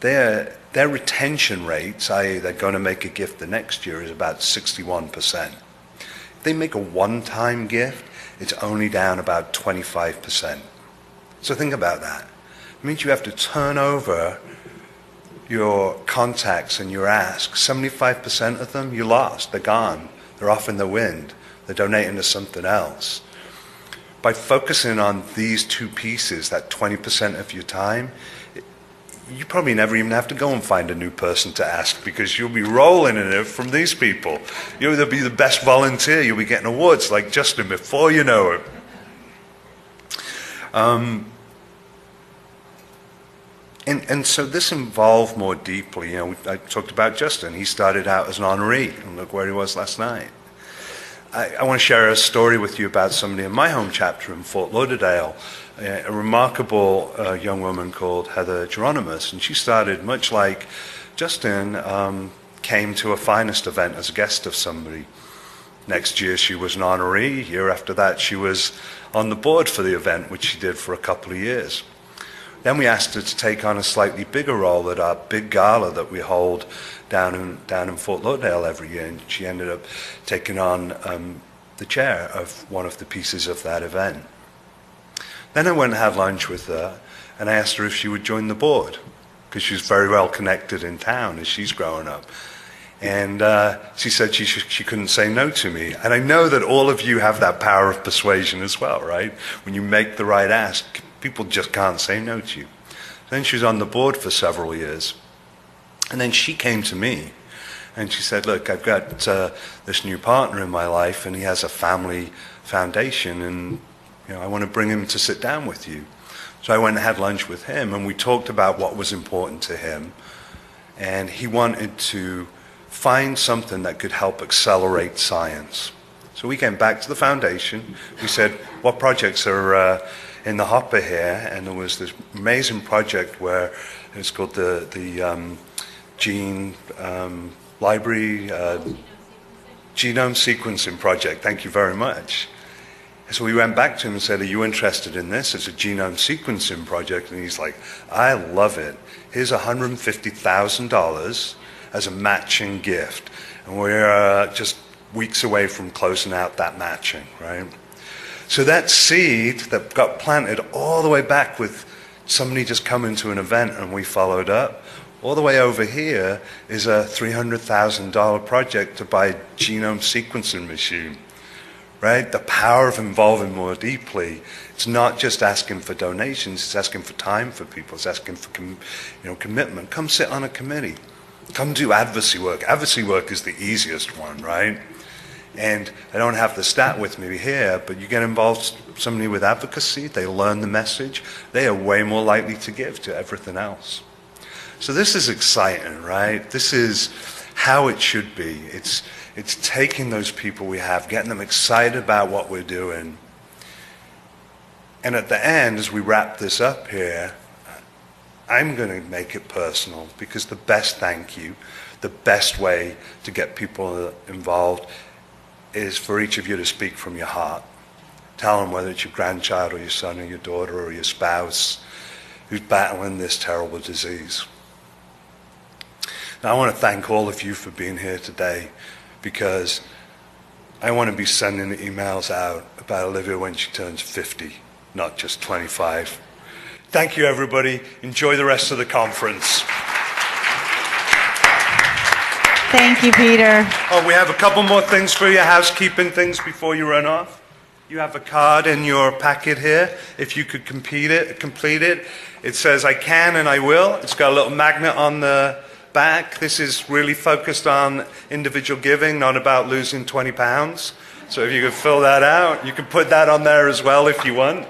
[SPEAKER 7] their retention rates, i.e. they're going to make a gift the next year, is about 61%. If they make a one-time gift, it's only down about 25%. So think about that. It means you have to turn over your contacts and your asks. 75% of them you lost. They're gone. They're off in the wind. They're donating to something else. By focusing on these two pieces, that 20% of your time, you probably never even have to go and find a new person to ask, because you'll be rolling in it from these people. You'll either be the best volunteer, you'll be getting awards like Justin before you know it. And so this involved more deeply. I talked about Justin. He started out as an honoree, and look where he was last night. I want to share a story with you about somebody in my home chapter in Fort Lauderdale, a remarkable young woman called Heather Geronimus, and she started much like Justin came to a Finest event as a guest of somebody. Next year she was an honoree. Year after that she was on the board for the event, which she did for a couple of years. Then we asked her to take on a slightly bigger role at our big gala that we hold down in Fort Lauderdale every year, and she ended up taking on the chair of one of the pieces of that event. Then I went and had lunch with her, and I asked her if she would join the board, because she's very well connected in town as she's growing up. And she said she couldn't say no to me. And I know that all of you have that power of persuasion as well, right? When you make the right ask, people just can't say no to you. Then she was on the board for several years. And then she came to me and she said, look, I've got this new partner in my life and he has a family foundation and I want to bring him to sit down with you. So I went and had lunch with him and we talked about what was important to him. And he wanted to find something that could help accelerate science. So we came back to the foundation. We said, what projects are in the hopper here? And there was this amazing project where it's called the Gene Library Genome Sequencing Project. Thank you very much. So we went back to him and said, are you interested in this? It's a genome sequencing project. And he's like, I love it. Here's $150,000 as a matching gift. And we're just weeks away from closing out that matching, right? So that seed that got planted all the way back with somebody just coming to an event and we followed up, all the way over here is a $300,000 project to buy a genome sequencing machine. Right? The power of involving more deeply. It's not just asking for donations, it's asking for time for people, it's asking for commitment. Come sit on a committee. Come do advocacy work. Advocacy work is the easiest one, right? And I don't have the stat with me here, but you get involved somebody with advocacy, they learn the message, they are way more likely to give to everything else. So this is exciting, right? This is how it should be. It's taking those people we have, getting them excited about what we're doing. And at the end, as we wrap this up here, I'm going to make it personal because the best thank you, the best way to get people involved is for each of you to speak from your heart. Tell them whether it's your grandchild or your son or your daughter or your spouse who's battling this terrible disease. Now, I want to thank all of you for being here today, because I want to be sending the emails out about Olivia when she turns 50, not just 25. Thank you, everybody. Enjoy the rest of the conference.
[SPEAKER 6] Thank you, Peter.
[SPEAKER 7] Oh, we have a couple more things for you, housekeeping things before you run off. You have a card in your packet here. If you could complete it. It says, I can and I will. It's got a little magnet on the back. This is really focused on individual giving, not about losing 20 pounds. So if you could fill that out, you could put that on there as well if you want.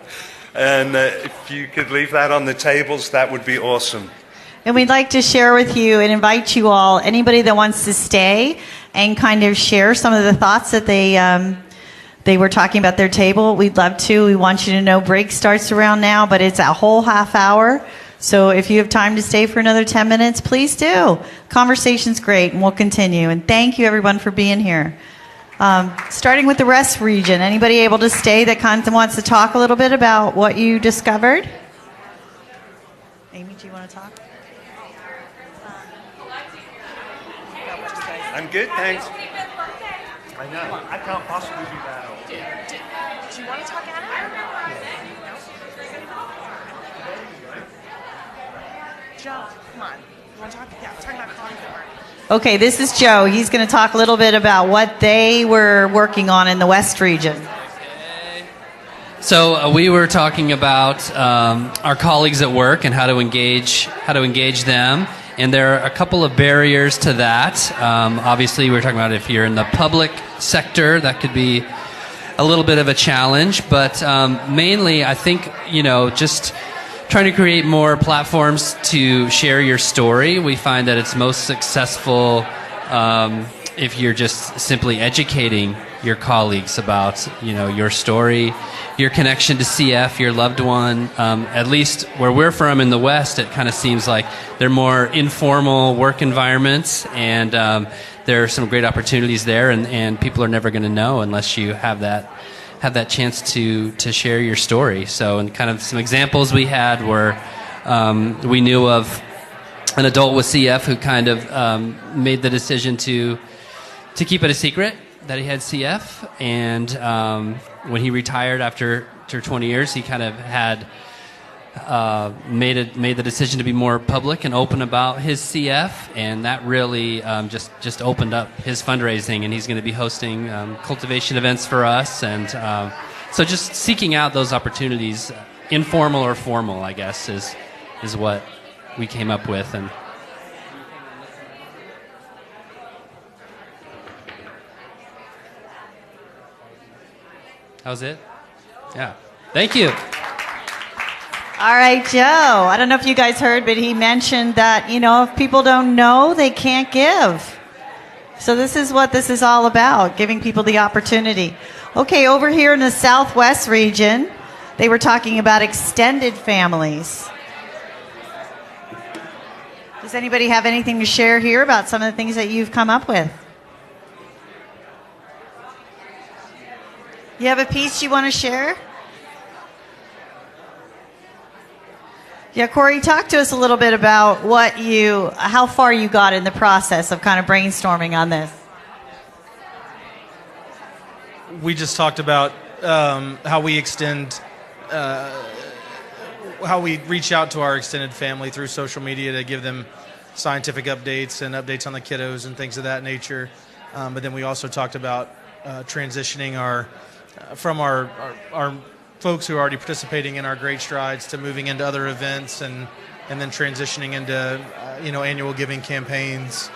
[SPEAKER 7] And if you could leave that on the tables, that would be awesome.
[SPEAKER 6] And we'd like to share with you and invite you all, anybody that wants to stay and kind of share some of the thoughts that they were talking about their table. We'd love to. We want you to know break starts around now, but it's a whole half hour. So if you have time to stay for another 10 minutes, please do. Conversation's great, and we'll continue. And thank you, everyone, for being here. Starting with the West region, anybody able to stay that kind of wants to talk a little bit about what you discovered? Amy, do you want to talk?
[SPEAKER 7] I'm good, thanks. I know. I can't possibly do that.
[SPEAKER 8] Do you want to talk, Anna? Joe, come on. You want to talk? Yeah, we're talking about consumer.
[SPEAKER 6] Okay, this is Joe. He's going to talk a little bit about what they were working on in the West region.
[SPEAKER 9] So we were talking about our colleagues at work and how to engage them, and there are a couple of barriers to that. Obviously, we were talking about if you're in the public sector, that could be a little bit of a challenge, but mainly, I think just trying to create more platforms to share your story. We find that it's most successful if you're just simply educating your colleagues about, your story, your connection to CF, your loved one. At least where we're from in the West, it kind of seems like they're more informal work environments, and there are some great opportunities there, and people are never going to know unless you have that chance to share your story. So, and kind of some examples we had were we knew of an adult with CF who kind of made the decision to keep it a secret that he had CF, and when he retired after 20 years, he kind of had made the decision to be more public and open about his CF, and that really just opened up his fundraising, and he's going to be hosting cultivation events for us, and so just seeking out those opportunities, informal or formal, I guess, is what we came up with. And that was it? Yeah. Thank you.
[SPEAKER 6] All right, Joe. I don't know if you guys heard, but he mentioned that, if people don't know, they can't give. So this is what this is all about, giving people the opportunity. Okay, over here in the Southwest region, they were talking about extended families. Does anybody have anything to share here about some of the things that you've come up with? You have a piece you want to share? Yeah, Corey, talk to us a little bit about how far you got in the process of kind of brainstorming on this.
[SPEAKER 10] We just talked about how we reach out to our extended family through social media to give them scientific updates and updates on the kiddos and things of that nature. But then we also talked about transitioning from our folks who are already participating in our Great Strides to moving into other events and then transitioning into annual giving campaigns.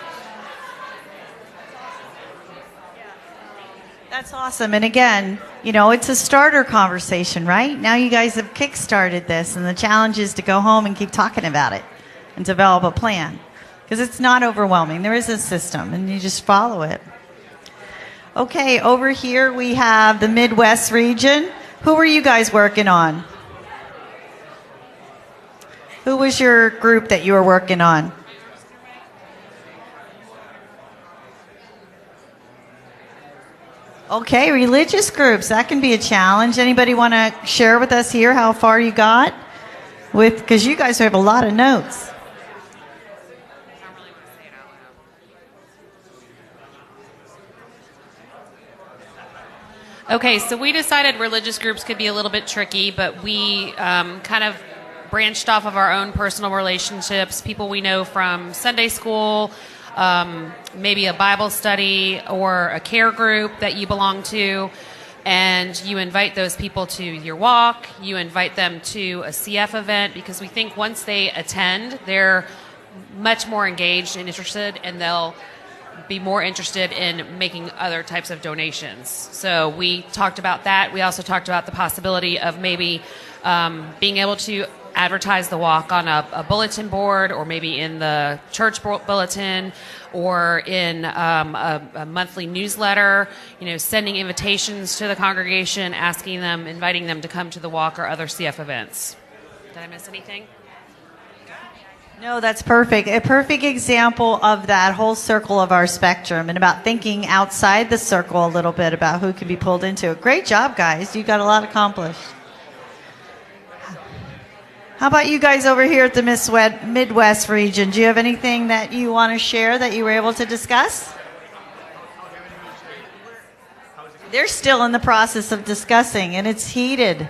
[SPEAKER 6] That's awesome. And again, it's a starter conversation, right? Now you guys have kick-started this, and the challenge is to go home and keep talking about it and develop a plan. Because it's not overwhelming. There is a system, and you just follow it. Okay, over here we have the Midwest region. Who were you guys working on? Who was your group that you were working on? Okay, religious groups. That can be a challenge. Anybody want to share with us here how far you got? Because you guys have a lot of notes.
[SPEAKER 8] Okay, so we decided religious groups could be a little bit tricky, but we kind of branched off of our own personal relationships, people we know from Sunday school, maybe a Bible study or a care group that you belong to, and you invite those people to your walk, you invite them to a CF event, because we think once they attend, they're much more engaged and interested, and they'll be more interested in making other types of donations. So we talked about that. We also talked about the possibility of maybe being able to advertise the walk on a bulletin board, or maybe in the church bulletin, or in a monthly newsletter, sending invitations to the congregation, inviting them to come to the walk or other CF events. Did I miss anything?
[SPEAKER 6] No, that's perfect. A perfect example of that whole circle of our spectrum, and about thinking outside the circle a little bit about who can be pulled into it. Great job, guys. You got a lot accomplished. How about you guys over here at the Midwest region? Do you have anything that you want to share that you were able to discuss? They're still in the process of discussing, and it's heated.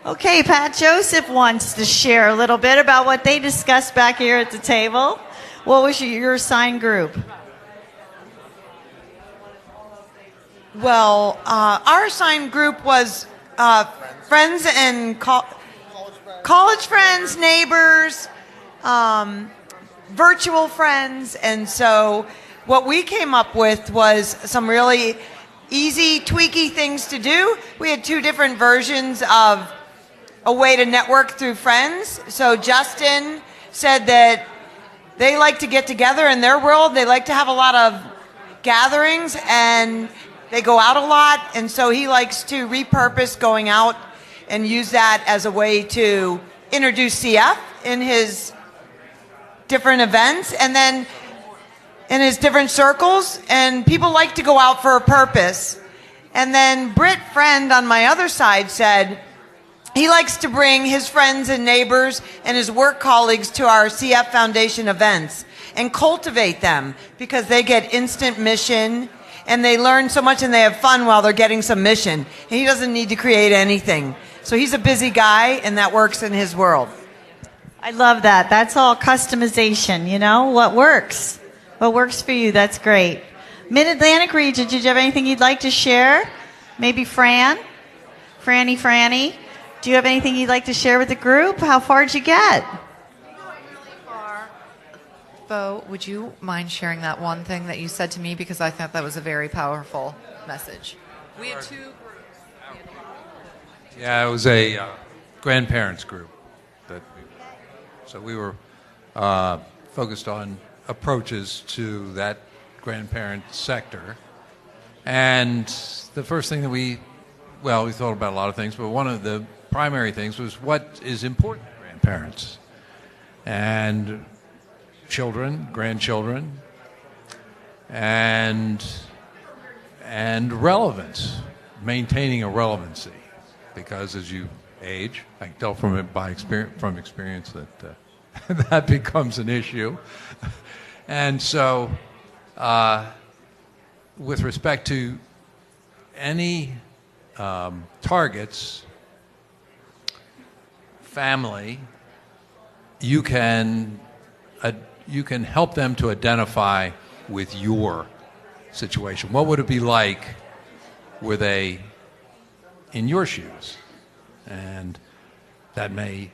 [SPEAKER 6] Okay, Pat Joseph wants to share a little bit about what they discussed back here at the table. What was your assigned group?
[SPEAKER 11] Well, our assigned group was friends and college friends, neighbors, virtual friends, and so what we came up with was some really easy, tweaky things to do. We had two different versions of a way to network through friends. So Justin said that they like to get together in their world. They like to have a lot of gatherings, and they go out a lot. And so he likes to repurpose going out and use that as a way to introduce CF in his different events and then in his different circles. And people like to go out for a purpose. And then Britt Friend on my other side said he likes to bring his friends and neighbors and his work colleagues to our CF Foundation events and cultivate them because they get instant mission and they learn so much and they have fun while they're getting some mission. And he doesn't need to create anything. So he's a busy guy, and that works in his world.
[SPEAKER 6] I love that. That's all customization, you know, what works. What works for you, that's great. Mid-Atlantic region, did you have anything you'd like to share? Maybe Franny, do you have anything you'd like to share with the group? How far did you get?
[SPEAKER 12] Bo, would you mind sharing that one thing that you said to me, because I thought that was a very powerful message. We had two groups.
[SPEAKER 13] Yeah, it was a grandparents group. So we were focused on approaches to that grandparent sector. And the first thing that we thought about a lot of things, but one of the primary things was what is important to grandparents. And children, grandchildren, and relevance, maintaining a relevancy. Because as you age, I can tell from experience that that becomes an issue. And so, with respect to any targets, family, you can help them to identify with your situation. What would it be like were they in your shoes? And that may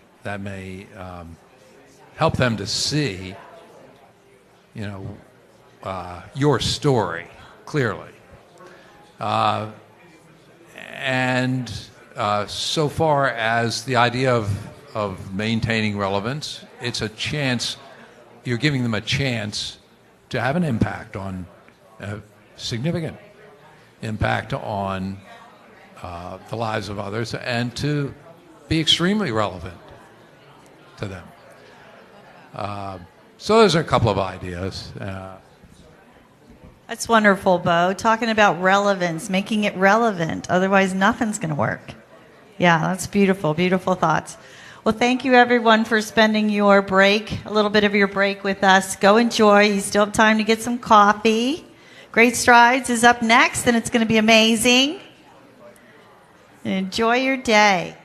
[SPEAKER 13] help them to see, your story clearly. And so far as the idea of maintaining relevance, it's a chance. You're giving them a chance to have an impact on a significant impact on the lives of others and to be extremely relevant to them. So those are a couple of ideas.
[SPEAKER 6] That's wonderful, Bo. Talking about relevance, making it relevant. Otherwise, nothing's going to work. Yeah, that's beautiful. Beautiful thoughts. Well, thank you, everyone, for spending your break, a little bit of your break with us. Go enjoy. You still have time to get some coffee. Great Strides is up next, and it's going to be amazing. Enjoy your day.